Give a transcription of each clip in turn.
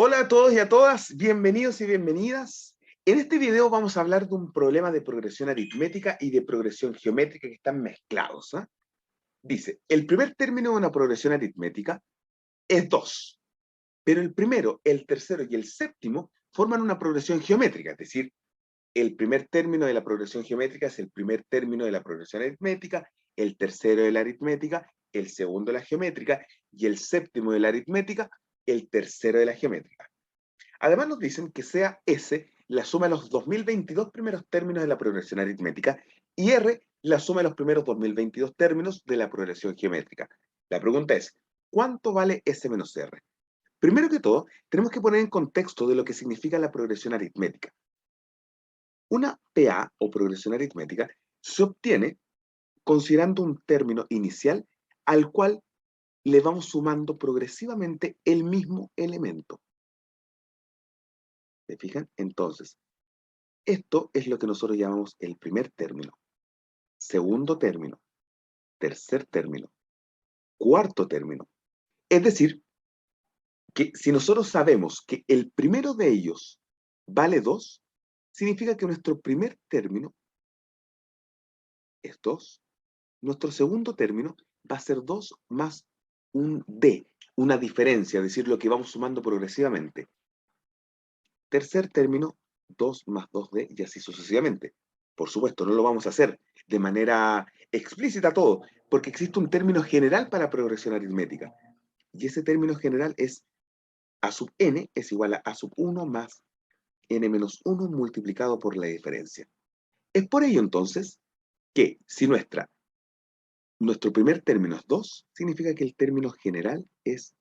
Hola a todos y a todas, bienvenidos y bienvenidas. En este video vamos a hablar de un problema de progresión aritmética y de progresión geométrica que están mezclados. Dice, el primer término de una progresión aritmética es 2, pero el primero, el tercero y el séptimo forman una progresión geométrica, es decir, el primer término de la progresión geométrica es el primer término de la progresión aritmética, el tercero de la aritmética, el segundo de la geométrica y el séptimo de la aritmética, el tercero de la geométrica. Además nos dicen que sea S la suma de los 2022 primeros términos de la progresión aritmética y R la suma de los primeros 2022 términos de la progresión geométrica. La pregunta es, ¿cuánto vale S menos R? Primero que todo, tenemos que poner en contexto de lo que significa la progresión aritmética. Una PA o progresión aritmética se obtiene considerando un término inicial al cual le vamos sumando progresivamente el mismo elemento. ¿Se fijan? Entonces, esto es lo que nosotros llamamos el primer término, segundo término, tercer término, cuarto término. Es decir, que si nosotros sabemos que el primero de ellos vale 2, significa que nuestro primer término es 2, nuestro segundo término va a ser 2 más un D, una diferencia, es decir, lo que vamos sumando progresivamente. Tercer término, 2 más 2D y así sucesivamente. Por supuesto, no lo vamos a hacer de manera explícita todo, porque existe un término general para progresión aritmética. Y ese término general es A sub n es igual a A sub 1 más n menos 1 multiplicado por la diferencia. Es por ello entonces que si nuestro primer término es 2, significa que el término general es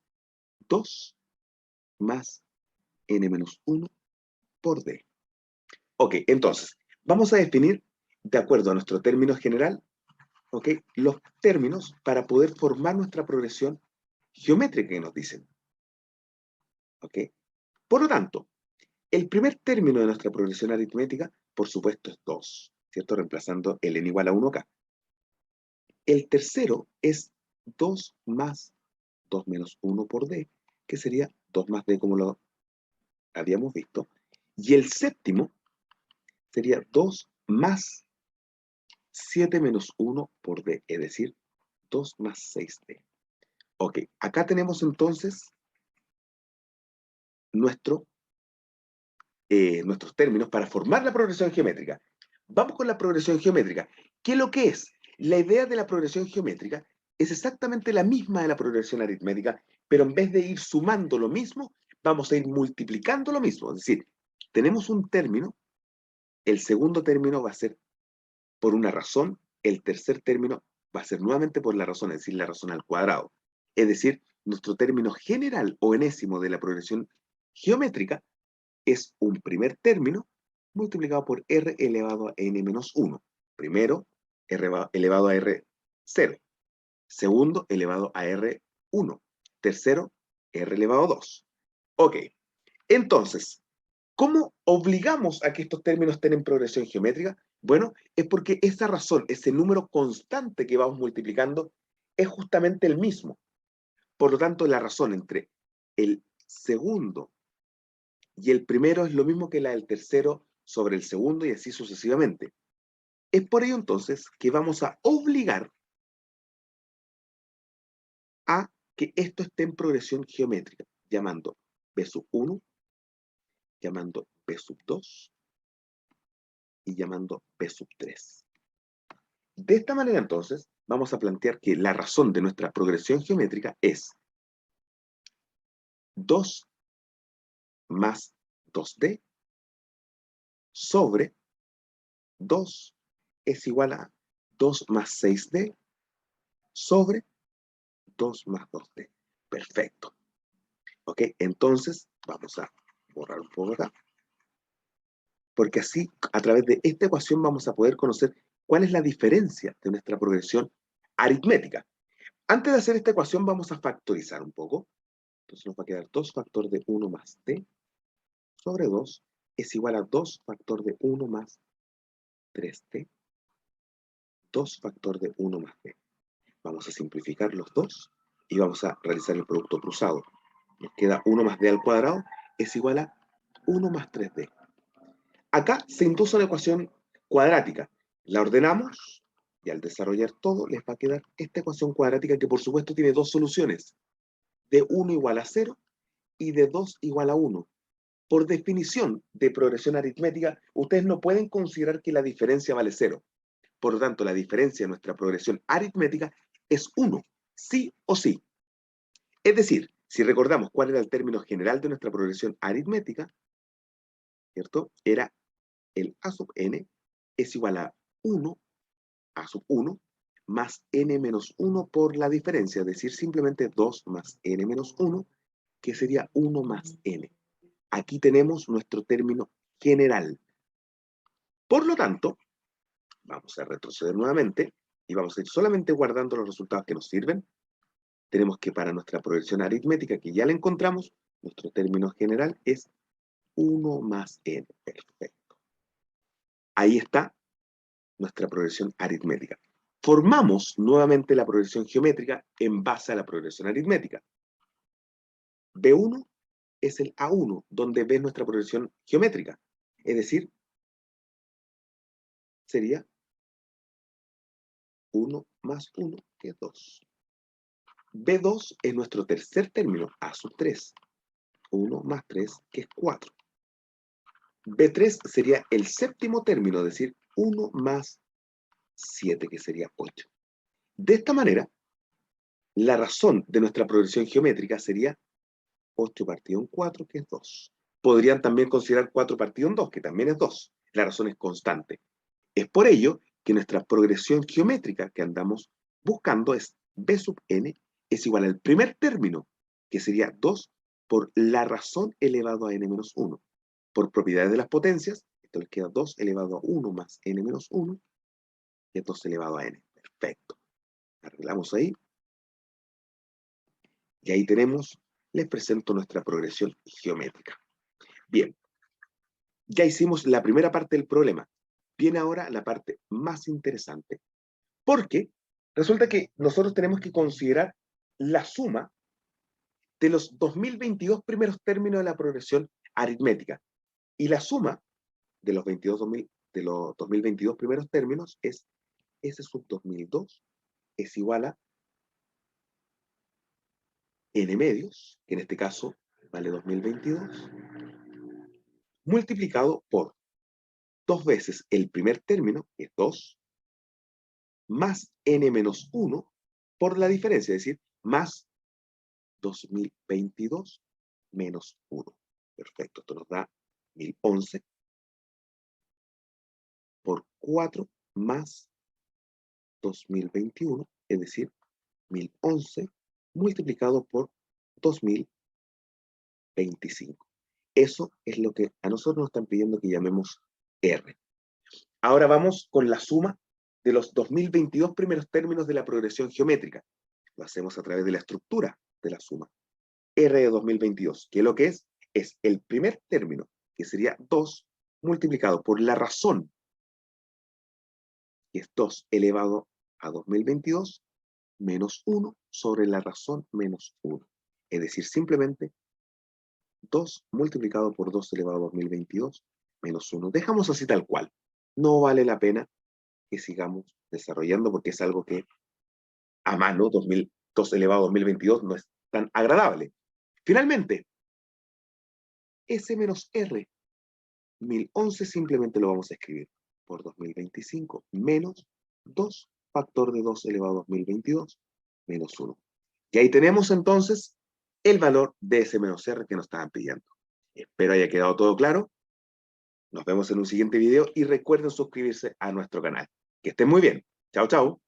2 más n menos 1 por d. Ok, entonces, vamos a definir, de acuerdo a nuestro término general, ok, los términos para poder formar nuestra progresión geométrica que nos dicen. Ok, por lo tanto, el primer término de nuestra progresión aritmética, por supuesto, es 2, ¿cierto? Reemplazando el n igual a 1 acá. El tercero es 2 más 2 menos 1 por d, que sería 2 más d como lo habíamos visto. Y el séptimo sería 2 más 7 menos 1 por d, es decir, 2 más 6d. Ok, acá tenemos entonces nuestros términos para formar la progresión geométrica. Vamos con la progresión geométrica. ¿Qué es lo que es? La idea de la progresión geométrica es exactamente la misma de la progresión aritmética, pero en vez de ir sumando lo mismo, vamos a ir multiplicando lo mismo. Es decir, tenemos un término, el segundo término va a ser por una razón, el tercer término va a ser nuevamente por la razón, es decir, la razón al cuadrado. Es decir, nuestro término general o enésimo de la progresión geométrica es un primer término multiplicado por r elevado a n menos 1. Primero, r elevado a r0. Segundo, elevado a r1. Tercero, r elevado a 2. Ok, entonces, ¿cómo obligamos a que estos términos estén en progresión geométrica? Bueno, es porque esa razón, ese número constante que vamos multiplicando, es justamente el mismo. Por lo tanto, la razón entre el segundo y el primero es lo mismo que la del tercero sobre el segundo y así sucesivamente. Es por ello entonces que vamos a obligar a que esto esté en progresión geométrica, llamando b sub 1, llamando b sub 2 y llamando b sub 3. De esta manera entonces vamos a plantear que la razón de nuestra progresión geométrica es 2 más 2d sobre 2 es igual a 2 más 6d sobre 2 más 2d. Perfecto. Ok, entonces vamos a borrar un poco acá. Porque así, a través de esta ecuación, vamos a poder conocer cuál es la diferencia de nuestra progresión aritmética. Antes de hacer esta ecuación, vamos a factorizar un poco. Entonces nos va a quedar 2 factor de 1 más d sobre 2 es igual a 2 factor de 1 más 3d, 2 factor de 1 más d. Vamos a simplificar los dos y vamos a realizar el producto cruzado. Nos queda 1 más d al cuadrado es igual a 1 más 3D. Acá se induce una ecuación cuadrática. La ordenamos y al desarrollar todo les va a quedar esta ecuación cuadrática que por supuesto tiene dos soluciones. De 1 igual a 0 y de 2 igual a 1. Por definición de progresión aritmética, ustedes no pueden considerar que la diferencia vale 0. Por lo tanto, la diferencia de nuestra progresión aritmética es 1, sí o sí. Es decir, si recordamos cuál era el término general de nuestra progresión aritmética, ¿cierto? Era el a sub n es igual a 1, a sub 1, más n menos 1 por la diferencia, es decir, simplemente 2 más n menos 1, que sería 1 más n. Aquí tenemos nuestro término general. Por lo tanto, vamos a retroceder nuevamente y vamos a ir solamente guardando los resultados que nos sirven. Tenemos que para nuestra progresión aritmética, que ya la encontramos, nuestro término general es 1 más n. Perfecto. Ahí está nuestra progresión aritmética. Formamos nuevamente la progresión geométrica en base a la progresión aritmética. B1 es el A1, donde ves nuestra progresión geométrica. Es decir, sería 1 más 1, que es 2. B2 es nuestro tercer término, A sub 3. 1 más 3, que es 4. B3 sería el séptimo término, es decir, 1 más 7, que sería 8. De esta manera, la razón de nuestra progresión geométrica sería 8 partido en 4, que es 2. Podrían también considerar 4 partido en 2, que también es 2. La razón es constante. Es por ello que nuestra progresión geométrica que andamos buscando es b sub n es igual al primer término, que sería 2 por la razón elevado a n menos 1. Por propiedades de las potencias, esto les queda 2 elevado a 1 más n menos 1, y es 2 elevado a n. Perfecto. Arreglamos ahí. Y ahí tenemos, les presento nuestra progresión geométrica. Bien, ya hicimos la primera parte del problema. Viene ahora la parte más interesante. Porque resulta que nosotros tenemos que considerar la suma de los 2022 primeros términos de la progresión aritmética. Y la suma de los 2022 primeros términos es S sub 2002 es igual a n medios, que en este caso vale 2022, multiplicado por 2 veces el primer término, que es 2, más n menos 1 por la diferencia, es decir, más 2022 menos 1. Perfecto, esto nos da 1011 por 4 más 2021, es decir, 1011 multiplicado por 2025. Eso es lo que a nosotros nos están pidiendo que llamemos R. Ahora vamos con la suma de los 2022 primeros términos de la progresión geométrica. Lo hacemos a través de la estructura de la suma. R de 2022, que lo que es el primer término, que sería 2, multiplicado por la razón, que es 2 elevado a 2022, menos 1 sobre la razón menos 1. Es decir, simplemente 2 multiplicado por 2 elevado a 2022, menos 1. Dejamos así tal cual. No vale la pena que sigamos desarrollando porque es algo que a mano, 2 elevado a 2022, no es tan agradable. Finalmente, S menos R, 1011 simplemente lo vamos a escribir por 2025 menos 2 factor de 2 elevado a 2022 menos 1. Y ahí tenemos entonces el valor de S menos R que nos estaban pidiendo. Espero haya quedado todo claro. Nos vemos en un siguiente video y recuerden suscribirse a nuestro canal. Que estén muy bien. Chao, chao.